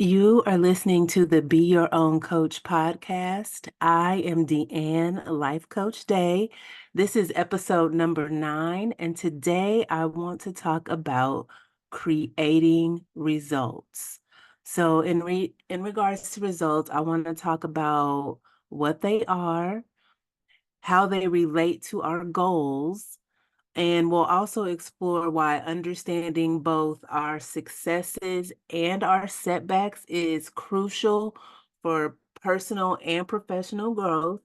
You are listening to the Be Your Own Coach podcast. I am DeAnn LifeCoach Day. This is episode number 9, and today I want to talk about creating results. So, in regards to results, I want to talk about what they are, how they relate to our goals, and we'll also explore why understanding both our successes and our setbacks is crucial for personal and professional growth.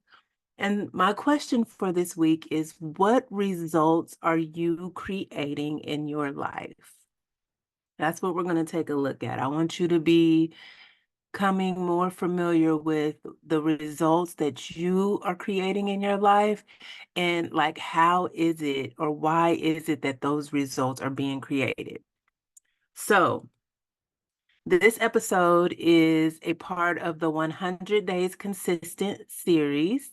And my question for this week is, what results are you creating in your life? That's what we're going to take a look at. I want you to be becoming more familiar with the results that you are creating in your life, and like how is it or why is it that those results are being created. So this episode is a part of the 100 Days Consistent series.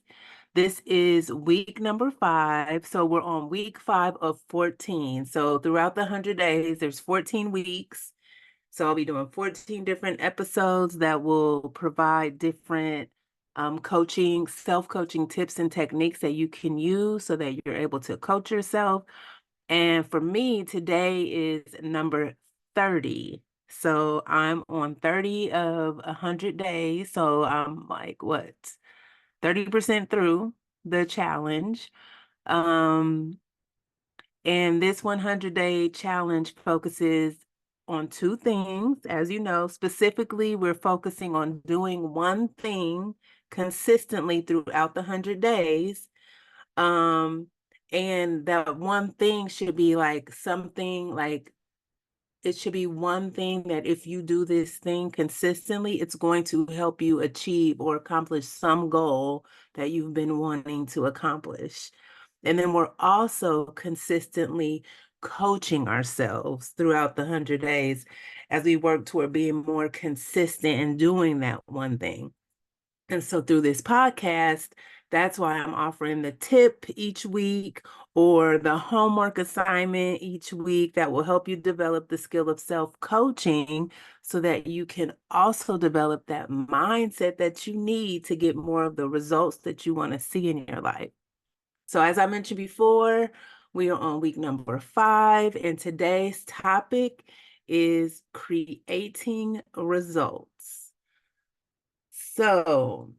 This is week number 5. So we're on week 5 of 14. So throughout the 100 days, there's 14 weeks. So I'll be doing 14 different episodes that will provide different coaching, self-coaching tips and techniques that you can use so that you're able to coach yourself. And for me, today is number 30. So I'm on 30 of 100 days. So I'm like, what, 30% through the challenge. Um, and this 100-day challenge focuses on 2 things. As you know, specifically, we're focusing on doing one thing consistently throughout the 100 days. And that one thing should be like something like it should be one thing that if you do this thing consistently, it's going to help you achieve or accomplish some goal that you've been wanting to accomplish. And then we're also consistently coaching ourselves throughout the 100 days as we work toward being more consistent in doing that one thing. And so through this podcast, that's why I'm offering the tip each week or the homework assignment each week that will help you develop the skill of self-coaching so that you can also develop that mindset that you need to get more of the results that you want to see in your life. So as I mentioned before, we are on week number 5, and today's topic is creating results. So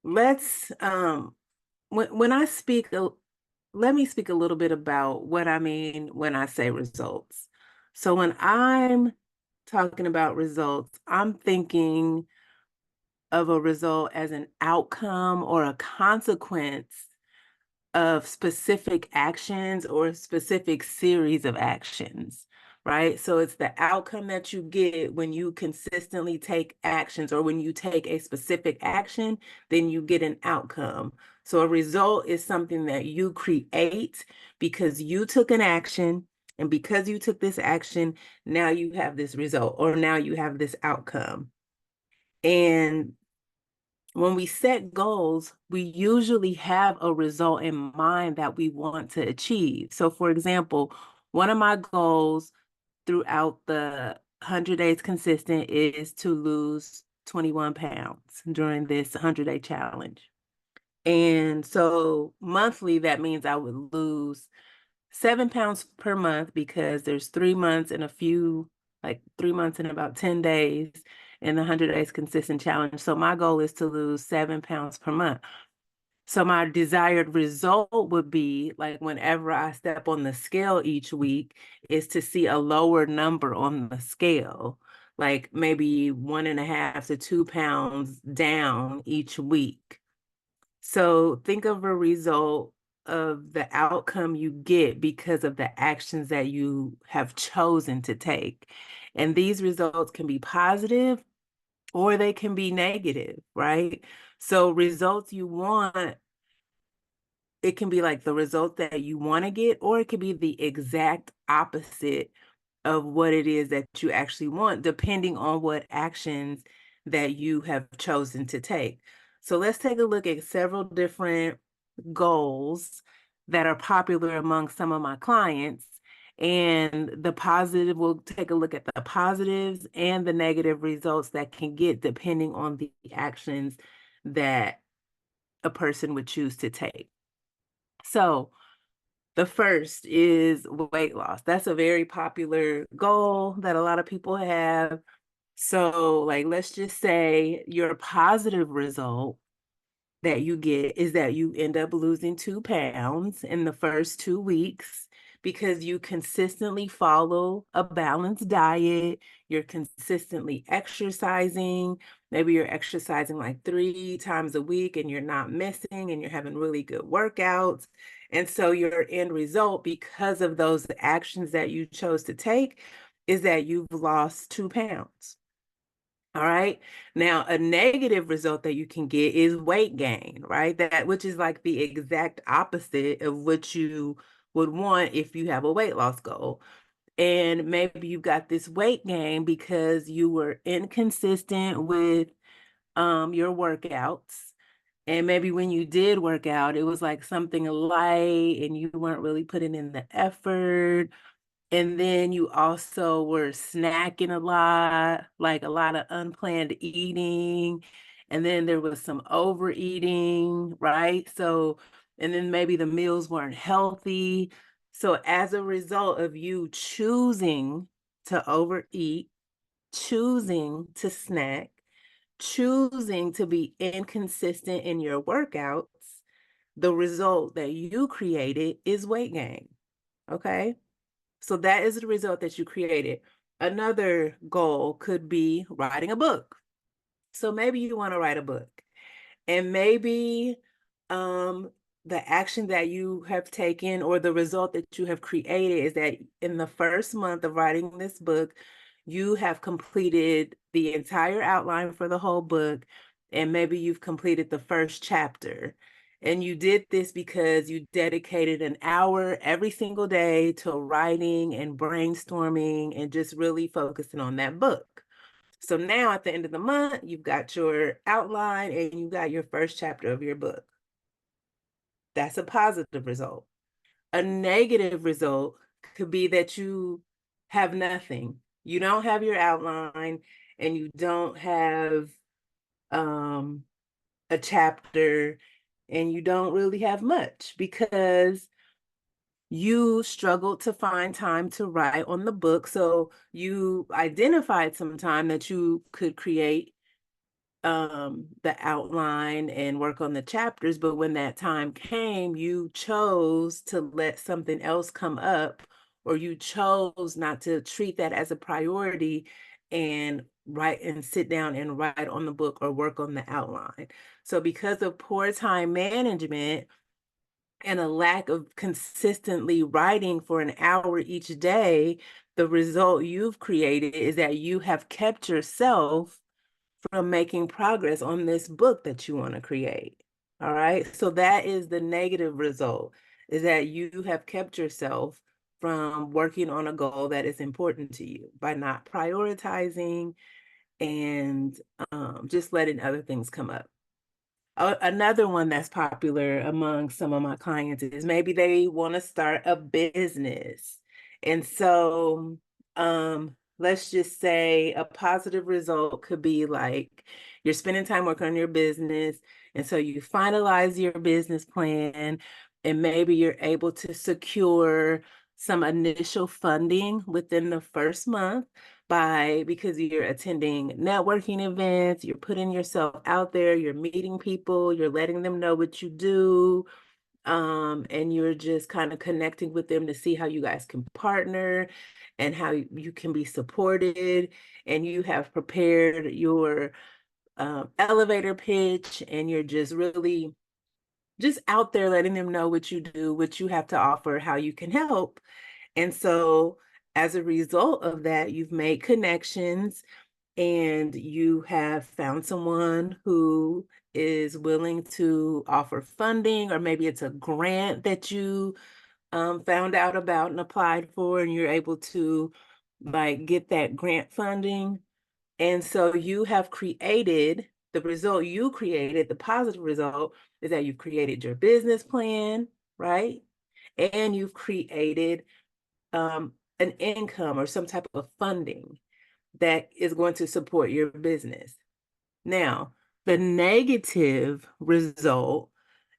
let's when I speak, let me speak a little bit about what I mean when I say results. So when I'm talking about results, I'm thinking of a result as an outcome or a consequence of specific actions or a specific series of actions, right? So it's the outcome that you get when you consistently take actions, or when you take a specific action, then you get an outcome. So a result is something that you create because you took an action, and because you took this action, now you have this result, or now you have this outcome. And when we set goals, we usually have a result in mind that we want to achieve. So, for example, one of my goals throughout the 100 days consistent is to lose 21 pounds during this 100-day challenge. And so monthly, that means I would lose 7 pounds per month because there's 3 months and like 3 months and about 10 days in the 100 days consistent challenge. So my goal is to lose 7 pounds per month. So my desired result would be like whenever I step on the scale each week is to see a lower number on the scale, like maybe 1.5 to 2 pounds down each week. So think of a result of the outcome you get because of the actions that you have chosen to take. And these results can be positive or they can be negative, right? So results you want, it can be like the result that you want to get, or it could be the exact opposite of what it is that you actually want, depending on what actions that you have chosen to take. So let's take a look at several different goals that are popular among some of my clients. And we'll take a look at the positives and the negative results that can get depending on the actions that a person would choose to take. So the first is weight loss. That's a very popular goal that a lot of people have. So, like, let's just say your positive result that you get is that you end up losing 2 pounds in the first 2 weeks because you consistently follow a balanced diet, you're consistently exercising. Maybe you're exercising like 3 times a week and you're not missing and you're having really good workouts. And so your end result, because of those actions that you chose to take, is that you've lost 2 pounds. All right. Now, a negative result that you can get is weight gain, right? Which is like the exact opposite of what you would want if you have a weight loss goal. And maybe you got this weight gain because you were inconsistent with your workouts. And maybe when you did work out, it was like something light and you weren't really putting in the effort. And then you also were snacking a lot, like a lot of unplanned eating. And then there was some overeating, right? So, and then maybe the meals weren't healthy. So, as a result of you choosing to overeat, choosing to snack, choosing to be inconsistent in your workouts, the result that you created is weight gain. Okay. So that is the result that you created. Another goal could be writing a book. So maybe you want to write a book, and maybe um, the action that you have taken or the result that you have created is that in the first month of writing this book, you have completed the entire outline for the whole book, and maybe you've completed the first chapter. And you did this because you dedicated an hour every single day to writing and brainstorming and just really focusing on that book. So now at the end of the month, you've got your outline and you got your first chapter of your book. That's a positive result. A negative result could be that you have nothing. You don't have your outline and you don't have a chapter and you don't really have much because you struggled to find time to write on the book. So you identified some time that you could create the outline and work on the chapters, but when that time came, you chose to let something else come up, or you chose not to treat that as a priority and write and sit down and write on the book or work on the outline. So because of poor time management and a lack of consistently writing for an hour each day, the result you've created is that you have kept yourself from making progress on this book that you want to create. All right. So that is the negative result, is that you have kept yourself from working on a goal that is important to you by not prioritizing and just letting other things come up. Another one that's popular among some of my clients is maybe they want to start a business. And so let's just say a positive result could be like you're spending time working on your business. And so you finalize your business plan, and maybe you're able to secure some initial funding within the first month because you're attending networking events, you're putting yourself out there, you're meeting people, you're letting them know what you do, and you're just kind of connecting with them to see how you guys can partner and how you can be supported. And you have prepared your elevator pitch, and you're just really just out there letting them know what you do, what you have to offer, how you can help. And so as a result of that, you've made connections and you have found someone who is willing to offer funding, or maybe it's a grant that you found out about and applied for, and you're able to like get that grant funding. And so you have created the result you created, the positive result is that you've created your business plan, right? And you've created an income or some type of funding that is going to support your business. Now, the negative result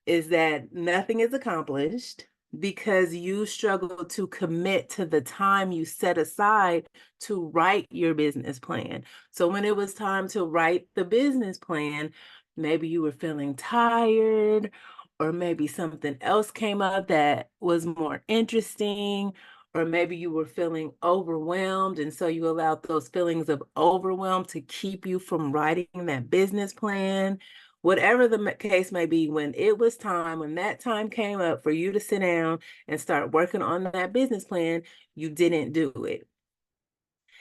is that nothing is accomplished because you struggle to commit to the time you set aside to write your business plan. So when it was time to write the business plan, maybe you were feeling tired, or maybe something else came up that was more interesting, or maybe you were feeling overwhelmed, and so you allowed those feelings of overwhelm to keep you from writing that business plan. Whatever the case may be, when it was time, when that time came up for you to sit down and start working on that business plan, you didn't do it.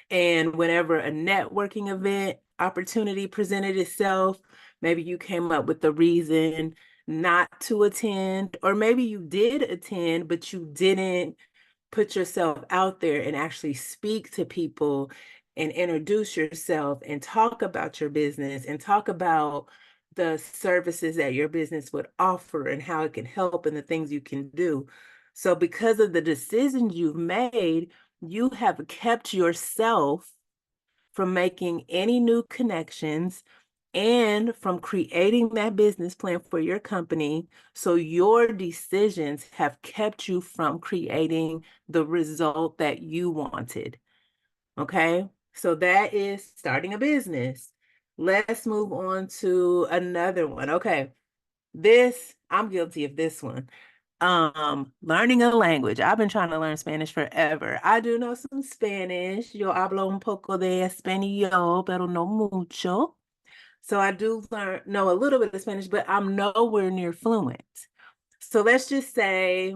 And whenever a networking event opportunity presented itself, maybe you came up with the reason not to attend, or maybe you did attend, but you didn't put yourself out there and actually speak to people and introduce yourself and talk about your business and talk about the services that your business would offer and how it can help and the things you can do. So because of the decisions you've made, you have kept yourself from making any new connections and from creating that business plan for your company. So your decisions have kept you from creating the result that you wanted. Okay. So that is starting a business. Let's move on to another one. Okay. I'm guilty of this one. Learning a language. I've been trying to learn Spanish forever. I do know some Spanish. Yo hablo un poco de español, pero no mucho. So I do know a little bit of Spanish, but I'm nowhere near fluent. So let's just say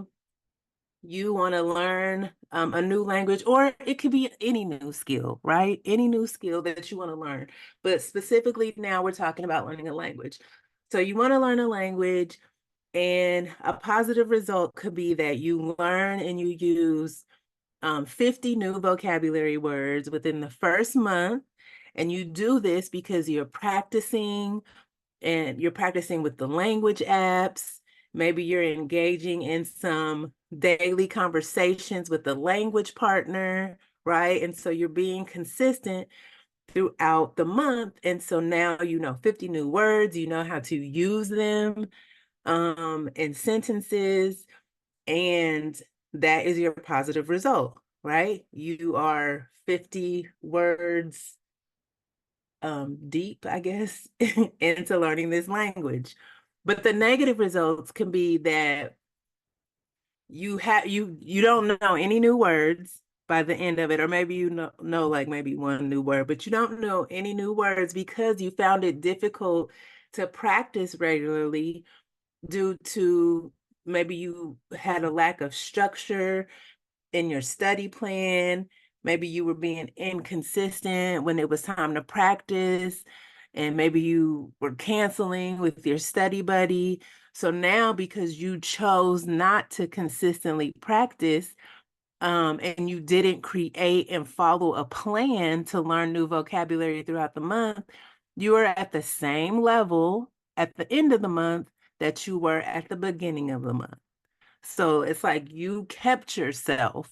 you want to learn a new language, or it could be any new skill, right? Any new skill that you want to learn. But specifically now we're talking about learning a language. So you want to learn a language, and a positive result could be that you learn and you use 50 new vocabulary words within the first month. And you do this because you're practicing, and you're practicing with the language apps. Maybe you're engaging in some daily conversations with the language partner, right? And so you're being consistent throughout the month. And so now you know 50 new words, you know how to use them in sentences, and that is your positive result, right? You are 50 words deep, I guess, into learning this language. But the negative results can be that you don't know any new words by the end of it, or maybe you know like maybe one new word, but you don't know any new words because you found it difficult to practice regularly due to maybe you had a lack of structure in your study plan. Maybe you were being inconsistent when it was time to practice, and maybe you were canceling with your study buddy. So now, because you chose not to consistently practice, and you didn't create and follow a plan to learn new vocabulary throughout the month, you are at the same level at the end of the month that you were at the beginning of the month. So it's like you kept yourself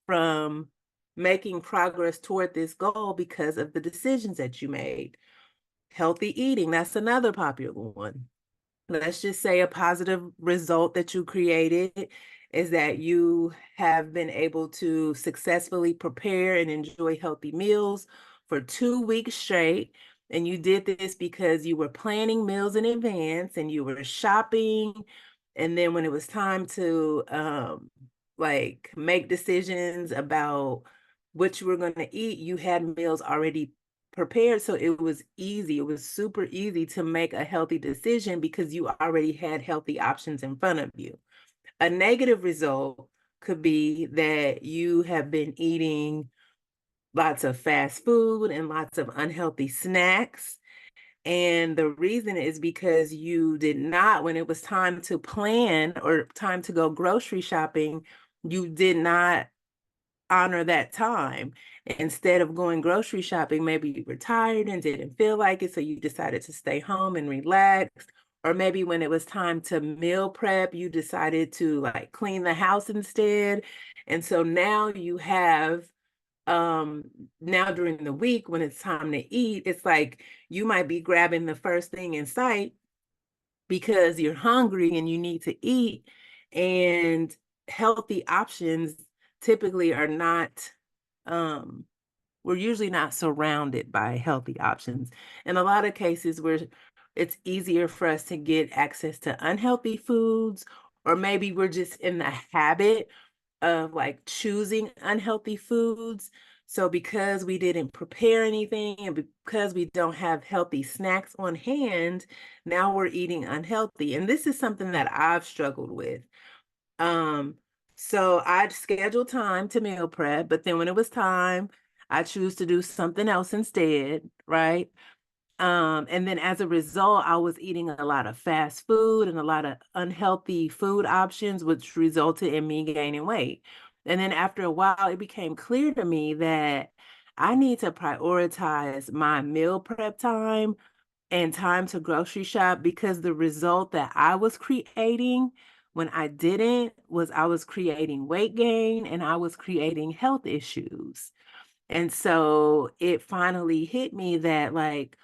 from making progress toward this goal because of the decisions that you made. Healthy eating, that's another popular one. Let's just say a positive result that you created is that you have been able to successfully prepare and enjoy healthy meals for 2 weeks straight. And you did this because you were planning meals in advance and you were shopping. And then when it was time to like make decisions about what you were going to eat, you had meals already prepared. So it was easy. It was super easy to make a healthy decision because you already had healthy options in front of you. A negative result could be that you have been eating lots of fast food and lots of unhealthy snacks. And the reason is because you did not, when it was time to plan or time to go grocery shopping, you did not honor that time. Instead of going grocery shopping, maybe you were tired and didn't feel like it, so you decided to stay home and relax. Or maybe when it was time to meal prep, you decided to like clean the house instead. And so now you have, now during the week when it's time to eat, it's like you might be grabbing the first thing in sight because you're hungry and you need to eat. And healthy options typically are not, we're usually not surrounded by healthy options. In a lot of cases, where it's easier for us to get access to unhealthy foods, or maybe we're just in the habit of like choosing unhealthy foods. So because we didn't prepare anything and because we don't have healthy snacks on hand, now we're eating unhealthy. And this is something that I've struggled with. Um, so I'd schedule time to meal prep, but then when it was time, I choose to do something else instead, right? And then as a result, I was eating a lot of fast food and a lot of unhealthy food options, which resulted in me gaining weight. And then after a while, it became clear to me that I need to prioritize my meal prep time and time to grocery shop, because the result that I was creating when I didn't was I was creating weight gain and I was creating health issues. And so it finally hit me that like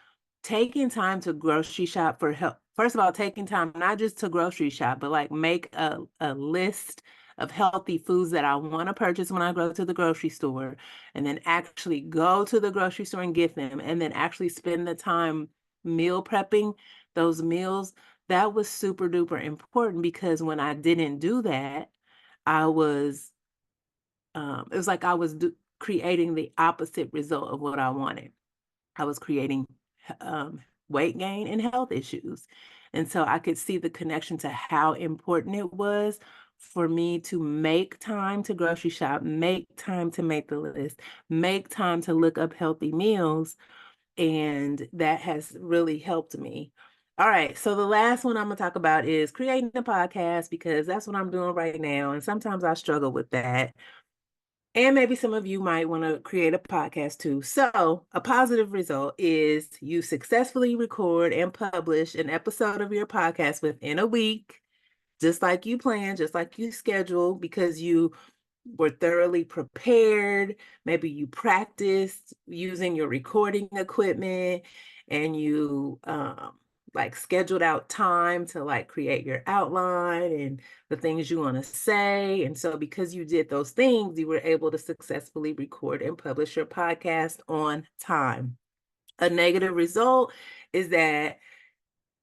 taking time to grocery shop for help. First of all, taking time not just to grocery shop, but like make a list of healthy foods that I want to purchase when I go to the grocery store, and then actually go to the grocery store and get them, and then actually spend the time meal prepping those meals. That was super duper important, because when I didn't do that, I was it was like I was creating the opposite result of what I wanted. I was creating um, weight gain and health issues. And so I could see the connection to how important it was for me to make time to grocery shop, make time to make the list, make time to look up healthy meals. And that has really helped me. All right. So the last one I'm going to talk about is creating a podcast, because that's what I'm doing right now. And sometimes I struggle with that. And maybe some of you might want to create a podcast too. So, a positive result is you successfully record and publish an episode of your podcast within a week, just like you planned, just like you scheduled, because you were thoroughly prepared. Maybe you practiced using your recording equipment, and you like scheduled out time to like create your outline and the things you want to say. And so because you did those things, you were able to successfully record and publish your podcast on time. A negative result is that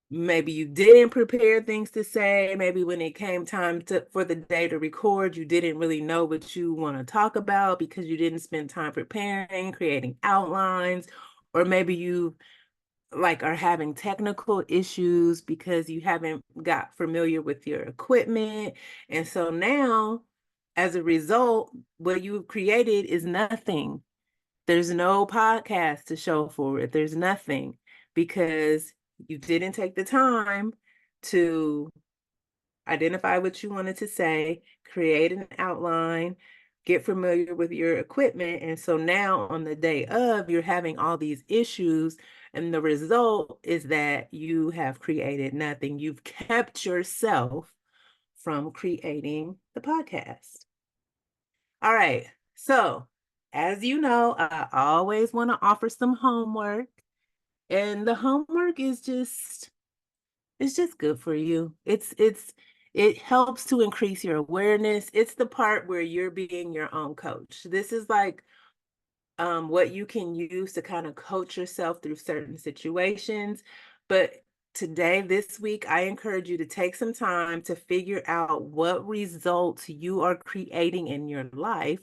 maybe you didn't prepare things to say. Maybe when it came time for the day to record, you didn't really know what you want to talk about because you didn't spend time preparing, creating outlines. Or maybe you like are having technical issues because you haven't got familiar with your equipment. And so now, as a result, what you've created is nothing. There's no podcast to show for it. There's nothing, because you didn't take the time to identify what you wanted to say, create an outline, get familiar with your equipment. And so now on the day of, you're having all these issues. And the result is that you have created nothing. You've kept yourself from creating the podcast. All right. So, as you know, I always want to offer some homework. And the homework is just, it's just good for you. It helps to increase your awareness. It's the part where you're being your own coach. This is like what you can use to kind of coach yourself through certain situations. But today, this week, I encourage you to take some time to figure out what results you are creating in your life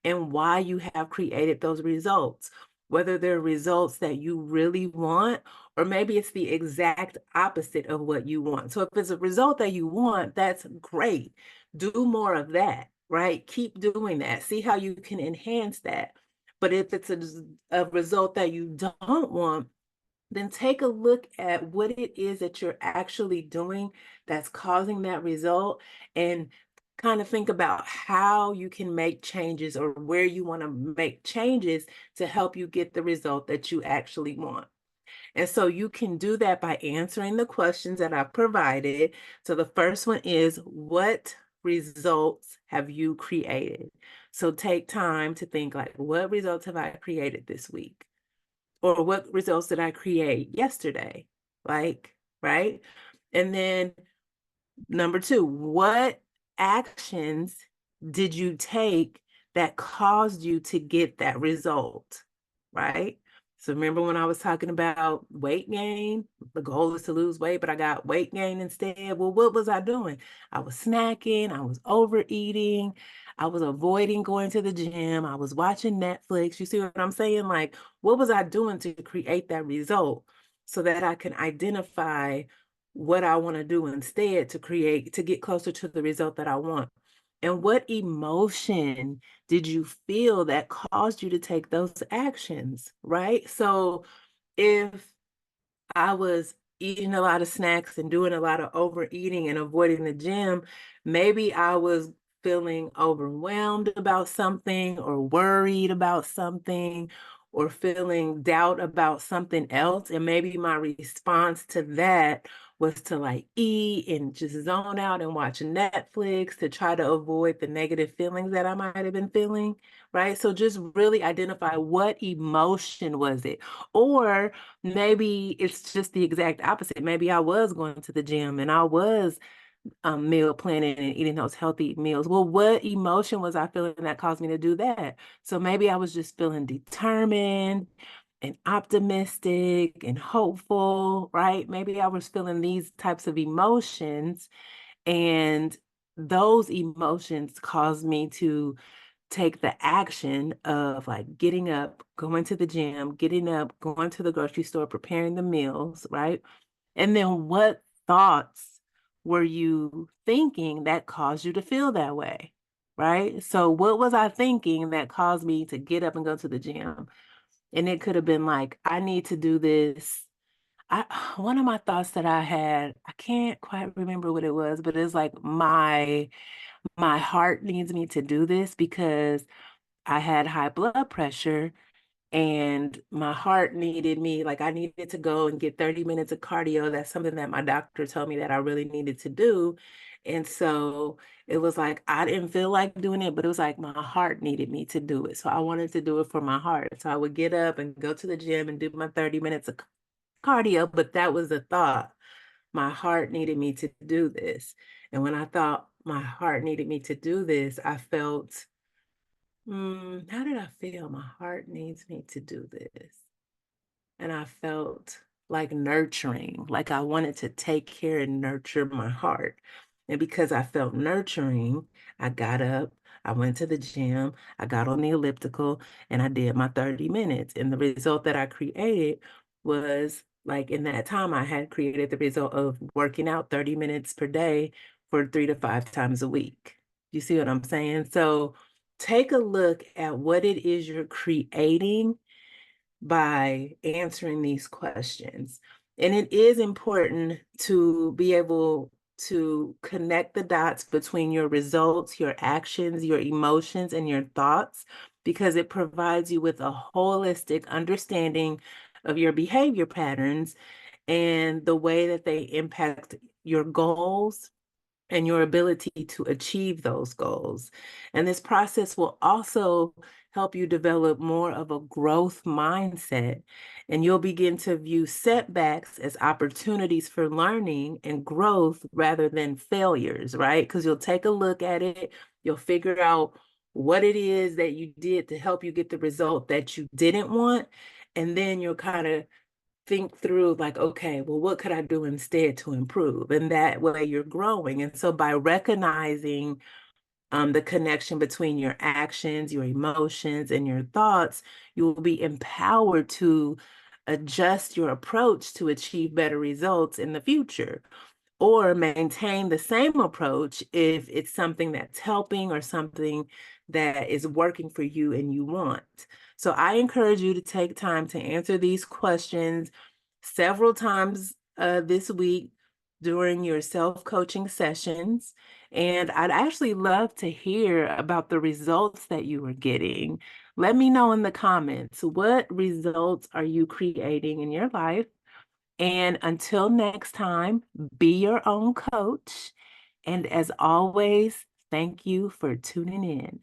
and why you have created those results. Whether they're results that you really want, or maybe it's the exact opposite of what you want. So if it's a result that you want, that's great. Do more of that, right? Keep doing that. See how you can enhance that. But if it's a result that you don't want, then take a look at what it is that you're actually doing that's causing that result, and kind of think about how you can make changes or where you want to make changes to help you get the result that you actually want. And so you can do that by answering the questions that I've provided. So the first one is, what results have you created? So take time to think like, what results have I created this week? Or what results did I create yesterday? Like, right? And then number two, what actions did you take that caused you to get that result? Right? So remember when I was talking about weight gain? The goal is to lose weight, but I got weight gain instead. Well, what was I doing? I was snacking, I was overeating, I was avoiding going to the gym, I was watching Netflix. You see what I'm saying? Like, what was I doing to create that result so that I can identify what I want to do instead to get closer to the result that I want? And what emotion did you feel that caused you to take those actions, right? So if I was eating a lot of snacks and doing a lot of overeating and avoiding the gym, maybe I was feeling overwhelmed about something or worried about something or feeling doubt about something else. And maybe my response to that was to like eat and just zone out and watch Netflix to try to avoid the negative feelings that I might have been feeling, right? So just really identify what emotion was it? Or maybe it's just the exact opposite. Maybe I was going to the gym and I was meal planning and eating those healthy meals. Well, what emotion was I feeling that caused me to do that? So maybe I was just feeling determined and optimistic and hopeful, right? Maybe I was feeling these types of emotions, and those emotions caused me to take the action of like getting up, going to the gym, getting up, going to the grocery store, preparing the meals, right? And then what thoughts were you thinking that caused you to feel that way, right? So what was I thinking that caused me to get up and go to the gym? And it could have been like, I need to do this. I One of my thoughts that I had, I can't quite remember what it was, but it's like my heart needs me to do this because I had high blood pressure and my heart needed me, like I needed to go and get 30 minutes of cardio. That's something that my doctor told me that I really needed to do. And so it was like, I didn't feel like doing it, but it was like my heart needed me to do it. So I wanted to do it for my heart. So I would get up and go to the gym and do my 30 minutes of cardio, but that was the thought. My heart needed me to do this. And when I thought my heart needed me to do this, I felt how did I feel? My heart needs me to do this. And I felt like nurturing, like I wanted to take care and nurture my heart. And because I felt nurturing, I got up, I went to the gym, I got on the elliptical, and I did my 30 minutes. And the result that I created was like in that time, I had created the result of working out 30 minutes per day for 3 to 5 times a week. You see what I'm saying? So take a look at what it is you're creating by answering these questions. And it is important to be able to connect the dots between your results, your actions, your emotions, and your thoughts, because it provides you with a holistic understanding of your behavior patterns and the way that they impact your goals and your ability to achieve those goals. And this process will also help you develop more of a growth mindset. And you'll begin to view setbacks as opportunities for learning and growth rather than failures, right? Because you'll take a look at it, you'll figure out what it is that you did to help you get the result that you didn't want. And then you'll kind of think through like, okay, well, what could I do instead to improve? And that way you're growing. And so by recognizing the connection between your actions, your emotions, and your thoughts, you will be empowered to adjust your approach to achieve better results in the future, or maintain the same approach if it's something that's helping or something that is working for you and you want. So I encourage you to take time to answer these questions several times this week during your self-coaching sessions. And I'd actually love to hear about the results that you are getting. Let me know in the comments, what results are you creating in your life? And until next time, be your own coach. And as always, thank you for tuning in.